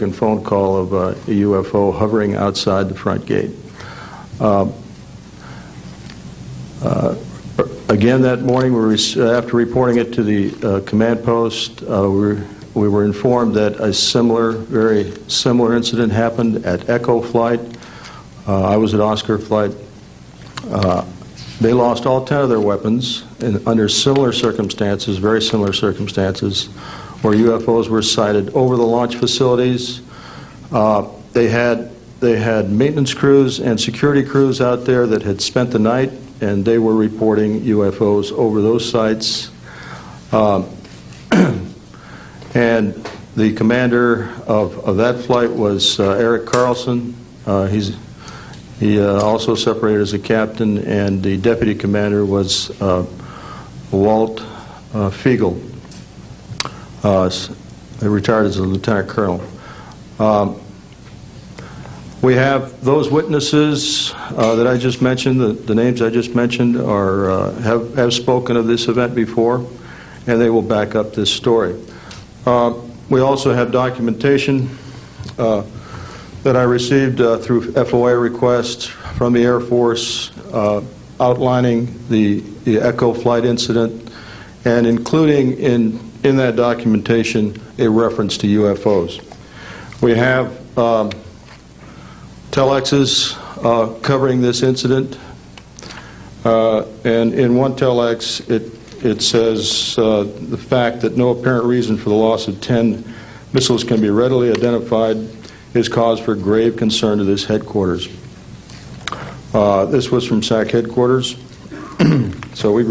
American phone call of a UFO hovering outside the front gate. Again, that morning, after reporting it to the command post, we were informed that a very similar incident happened at Echo Flight. I was at Oscar Flight. They lost all 10 of their weapons under similar circumstances, very similar circumstances, where UFOs were sighted over the launch facilities. They had maintenance crews and security crews out there that had spent the night, and they were reporting UFOs over those sites. And the commander of that flight was Eric Carlson. He also separated as a captain, and the deputy commander was Walt Fiegel. He retired as a lieutenant colonel. We have those witnesses that I just mentioned. The names I just mentioned have spoken of this event before, and they will back up this story. We also have documentation that I received through FOA request from the Air Force outlining the Echo Flight incident, and including in that documentation a reference to UFOs. We have telexes covering this incident, and in one telex it says the fact that no apparent reason for the loss of 10 missiles can be readily identified is cause for grave concern to this headquarters. This was from SAC headquarters. So we've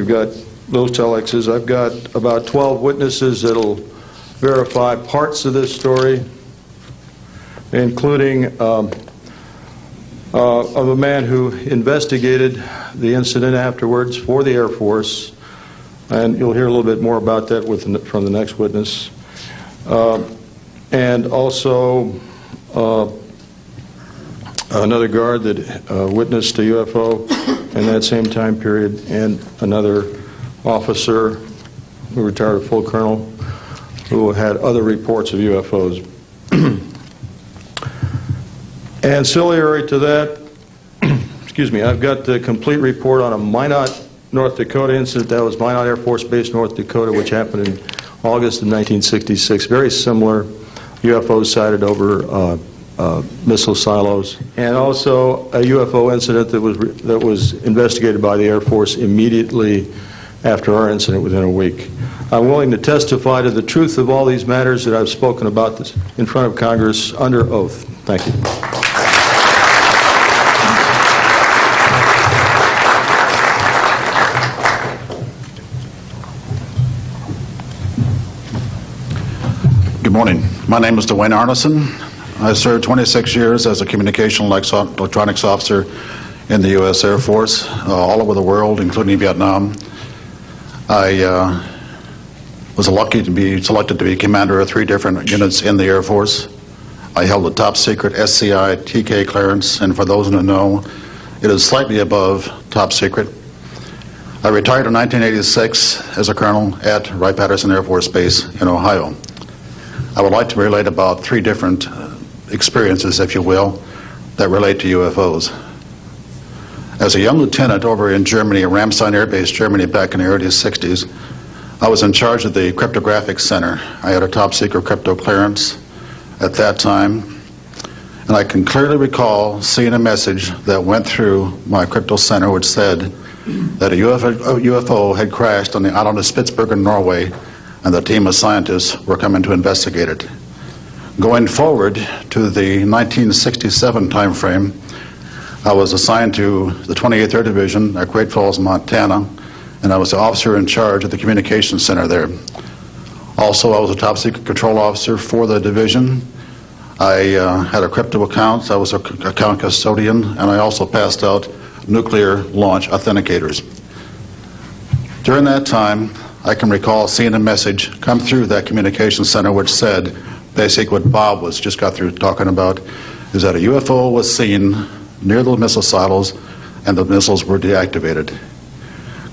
got those telexes. I've got about 12 witnesses that'll verify parts of this story, including of a man who investigated the incident afterwards for the Air Force, and you'll hear a little bit more about that from the next witness. And also another guard that witnessed a UFO in that same time period, and another officer who retired a full colonel who had other reports of UFOs. Ancillary to that, excuse me, I've got the complete report on a Minot, North Dakota incident. That was Minot Air Force Base, North Dakota, which happened in August of 1966. Very similar UFOs sighted over missile silos, and also a UFO incident that was investigated by the Air Force immediately after our incident within a week. I'm willing to testify to the truth of all these matters that I've spoken about this in front of Congress under oath. Thank you. Good morning. My name is Dwayne Arneson. I served 26 years as a communication electronics officer in the U.S. Air Force, all over the world, including Vietnam. I was lucky to be selected to be commander of 3 different units in the Air Force. I held a top secret SCI TK clearance, and for those who know, it is slightly above top secret. I retired in 1986 as a colonel at Wright-Patterson Air Force Base in Ohio. I would like to relate about 3 different experiences, if you will, that relate to UFOs. As a young lieutenant over in Germany, Ramstein Air Base, Germany, back in the early 60s, I was in charge of the cryptographic center. I had a top secret crypto clearance at that time, and I can clearly recall seeing a message that went through my crypto center which said that a UFO had crashed on the island of Spitsbergen, Norway, and the team of scientists were coming to investigate it. Going forward to the 1967 time frame, I was assigned to the 28th Air Division at Great Falls, Montana, and I was the officer in charge of the communications center there. Also, I was a top secret control officer for the division. I had a crypto account. I was an account custodian, and I also passed out nuclear launch authenticators. During that time, I can recall seeing a message come through that communications center which said, basically what Bob just got through talking about, is that a UFO was seen near the missile silos and the missiles were deactivated.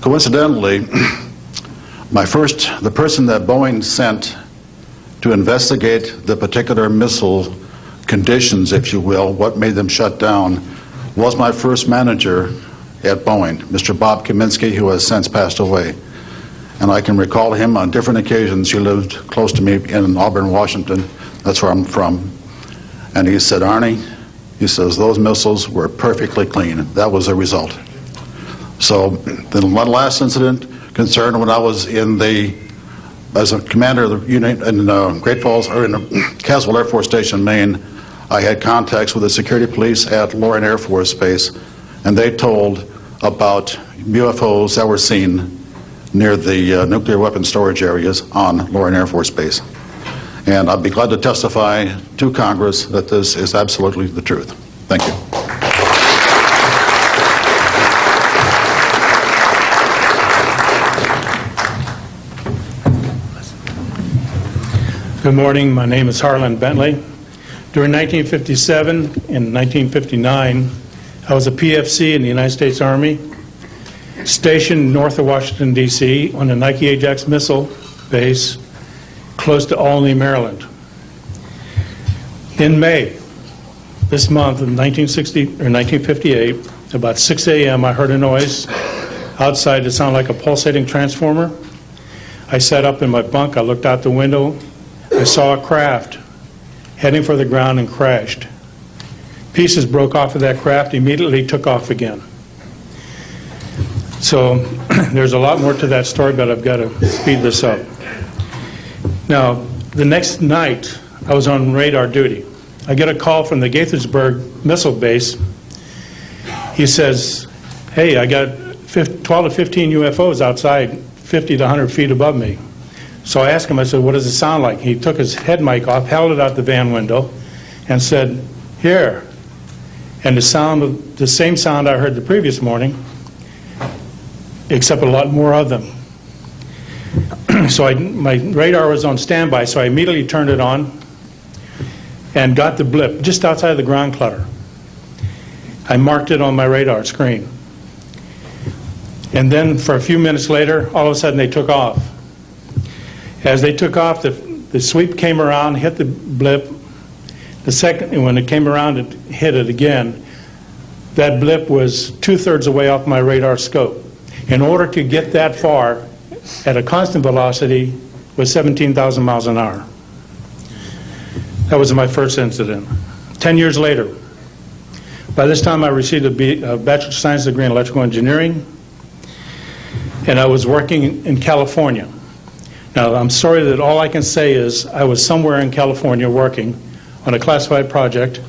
Coincidentally, the person that Boeing sent to investigate the particular missile conditions, if you will, what made them shut down, was my first manager at Boeing, Mr. Bob Kaminsky, who has since passed away. And I can recall him on different occasions. He lived close to me in Auburn, Washington. That's where I'm from. And he said, Arnie, he says, those missiles were perfectly clean. That was the result. So the last incident concerned when I was as a commander of the unit in Great Falls, or in Caswell Air Force Station, Maine. I had contacts with the security police at Loring Air Force Base, and they told about UFOs that were seen near the nuclear weapon storage areas on Loring Air Force Base. And I'd be glad to testify to Congress that this is absolutely the truth. Thank you. Good morning. My name is Harlan Bentley. During 1957 and 1959, I was a PFC in the United States Army, stationed north of Washington, D.C. on the Nike Ajax missile base close to Olney, Maryland. In May, this month of 1958, about 6 a.m., I heard a noise outside that sounded like a pulsating transformer. I sat up in my bunk. I looked out the window. I saw a craft heading for the ground and crashed. Pieces broke off of that craft, immediately took off again. So there's a lot more to that story, but I've got to speed this up. Now, the next night, I was on radar duty. I get a call from the Gaithersburg missile base. He says, hey, I got 12 to 15 UFOs outside, 50 to 100 feet above me. So I asked him, I said, what does it sound like? He took his head mic off, held it out the van window, and said, here. And the same sound I heard the previous morning, except a lot more of them. So my radar was on standby, so I immediately turned it on and got the blip just outside of the ground clutter. I marked it on my radar screen. And then for a few minutes later, all of a sudden they took off. As they took off, the sweep came around, hit the blip. The second, when it came around, it hit it again. That blip was 2/3 away off my radar scope. In order to get that far at a constant velocity was 17,000 miles an hour. That was my first incident. 10 years later, by this time I received a Bachelor of Science degree in electrical engineering, and I was working in California. Now, I'm sorry that all I can say is I was somewhere in California working on a classified project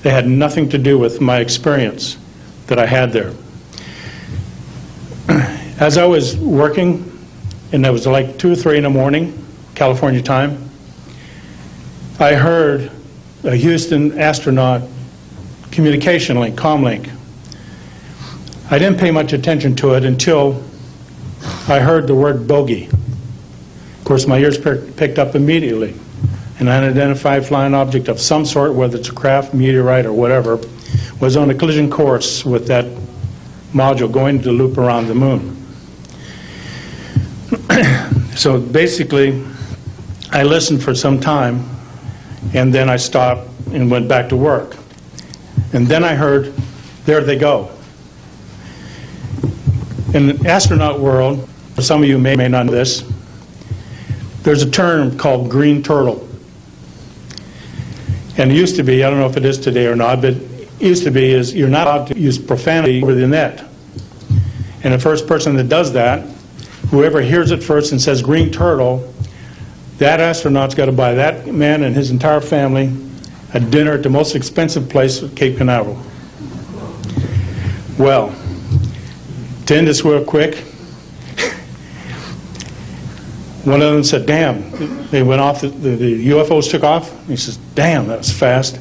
that had nothing to do with my experience that I had there. As I was working, and it was like 2 or 3 in the morning, California time, I heard a Houston astronaut communication link, comlink. I didn't pay much attention to it until I heard the word bogey. Of course, my ears picked up immediately. An unidentified flying object of some sort, whether it's a craft, meteorite, or whatever, was on a collision course with that module going to loop around the moon. So basically, I listened for some time, and then I stopped and went back to work. And then I heard, there they go. In the astronaut world, some of you may not know this, there's a term called green turtle. And it used to be, I don't know if it is today or not, but it used to be is you're not allowed to use profanity over the net. And the first person that does that, whoever hears it first and says green turtle, that astronaut's got to buy that man and his entire family a dinner at the most expensive place at Cape Canaveral. Well, to end this real quick, one of them said, damn, they went off, the UFOs took off. He says, damn, that was fast.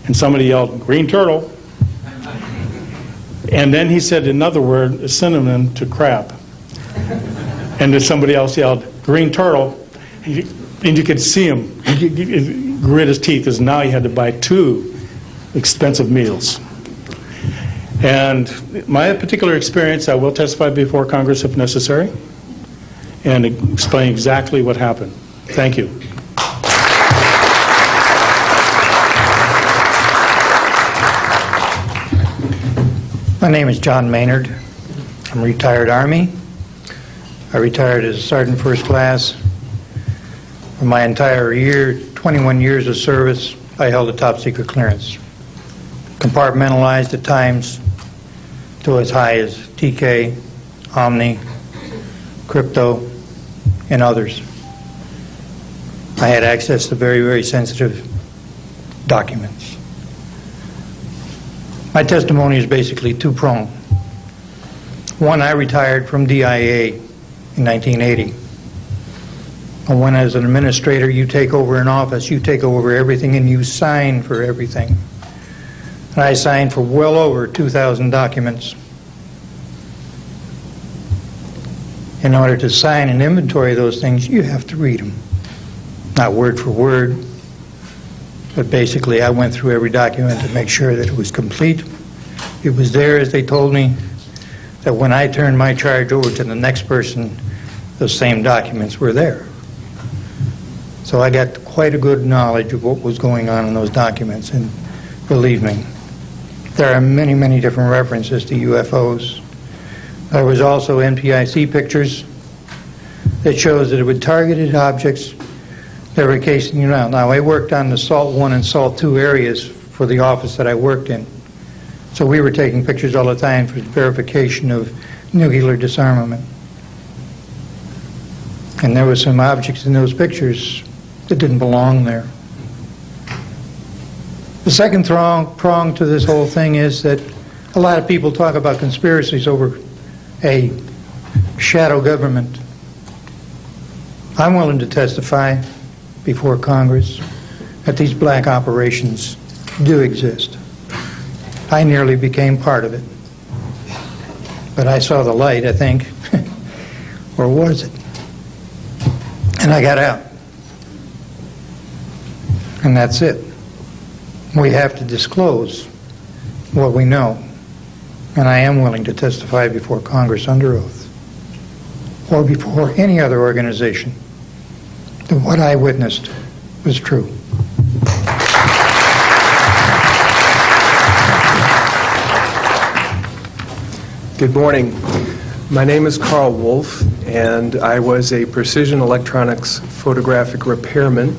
And somebody yelled, green turtle. And then he said another word, a synonym to crap. And then somebody else yelled, green turtle. And you could see him grit his teeth, because now he had to buy 2 expensive meals. And my particular experience, I will testify before Congress if necessary, and explain exactly what happened. Thank you. My name is John Maynard. I'm a retired Army. I retired as a Sergeant First Class. For my entire 21 years of service, I held a top secret clearance. Compartmentalized at times to as high as TK, Omni, Crypto, and others. I had access to very, very sensitive documents. My testimony is basically two-pronged. One, I retired from DIA in 1980. And when as an administrator you take over an office, you take over everything and you sign for everything. And I signed for well over 2,000 documents. In order to sign and inventory those things, you have to read them. Not word for word, but basically I went through every document to make sure that it was complete. It was there as they told me, that when I turned my charge over to the next person, those same documents were there. So I got quite a good knowledge of what was going on in those documents, and believe me, there are many, many different references to UFOs. There was also NPIC pictures that shows that it would targeted objects that were casing you out. Now, I worked on the SALT 1 and SALT 2 areas for the office that I worked in. So we were taking pictures all the time for verification of nuclear disarmament. And there were some objects in those pictures that didn't belong there. The second prong to this whole thing is that a lot of people talk about conspiracies over a shadow government. I'm willing to testify before Congress that these black operations do exist. I nearly became part of it. But I saw the light, I think. Or was it? And I got out. And that's it. We have to disclose what we know. And I am willing to testify before Congress under oath, or before any other organization, that what I witnessed was true. Good morning. My name is Carl Wolf, and I was a precision electronics photographic repairman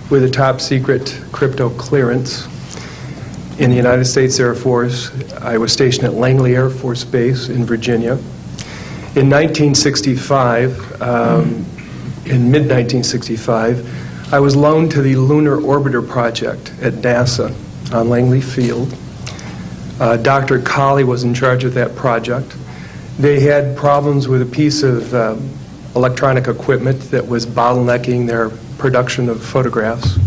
with a top secret crypto clearance in the United States Air Force. I was stationed at Langley Air Force Base in Virginia. In 1965, in mid-1965, I was loaned to the Lunar Orbiter Project at NASA on Langley Field. Dr. Colley was in charge of that project. They had problems with a piece of electronic equipment that was bottlenecking their production of photographs.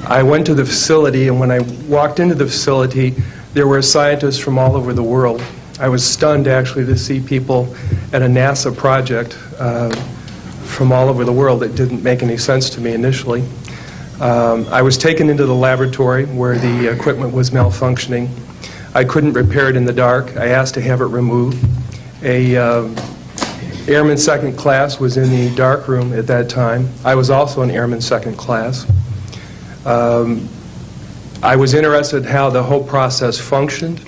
I went to the facility, and when I walked into the facility, there were scientists from all over the world. I was stunned, actually, to see people at a NASA project from all over the world. It didn't make any sense to me initially. I was taken into the laboratory where the equipment was malfunctioning. I couldn't repair it in the dark. I asked to have it removed. A Airman Second Class was in the dark room at that time. I was also an Airman Second Class. I was interested in how the whole process functioned,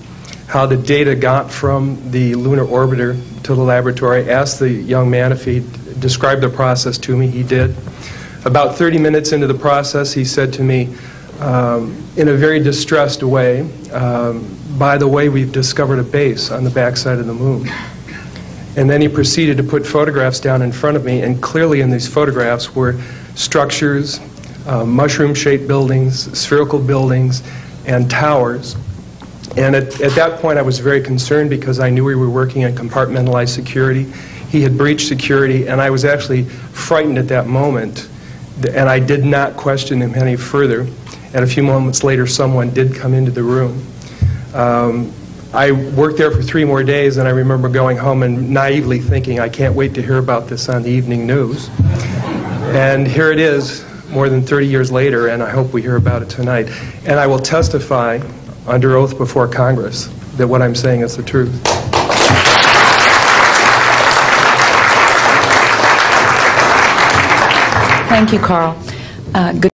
how the data got from the lunar orbiter to the laboratory. I asked the young man if he'd describe the process to me. He did. About 30 minutes into the process, he said to me, in a very distressed way, by the way, we've discovered a base on the backside of the moon. And then he proceeded to put photographs down in front of me, and clearly in these photographs were structures, mushroom-shaped buildings, spherical buildings, and towers. And at that point I was very concerned because I knew we were working on compartmentalized security. He had breached security, and I was actually frightened at that moment. And I did not question him any further. And a few moments later, someone did come into the room. I worked there for 3 more days, and I remember going home and naively thinking, I can't wait to hear about this on the evening news. And here it is, more than 30 years later, and I hope we hear about it tonight. And I will testify under oath before Congress that what I'm saying is the truth. Thank you, Carl. Good